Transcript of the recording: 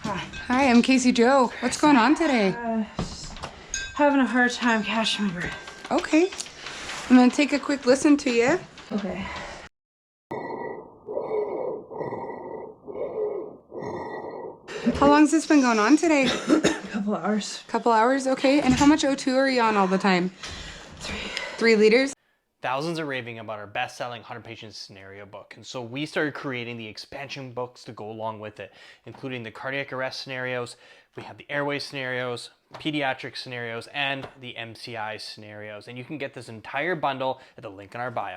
Hi, I'm Casey Joe. What's going on today? Just having a hard time catching my breath. Okay. I'm gonna take a quick listen to you. Okay. How long's this been going on today? A couple hours. Couple hours, okay. And how much O2 are you on all the time? 3 liters? Thousands are raving about our best-selling 100-patient scenario book, and so we started creating the expansion books to go along with it, including the cardiac arrest scenarios, we have the airway scenarios, pediatric scenarios, and the MCI scenarios. And you can get this entire bundle at the link in our bio.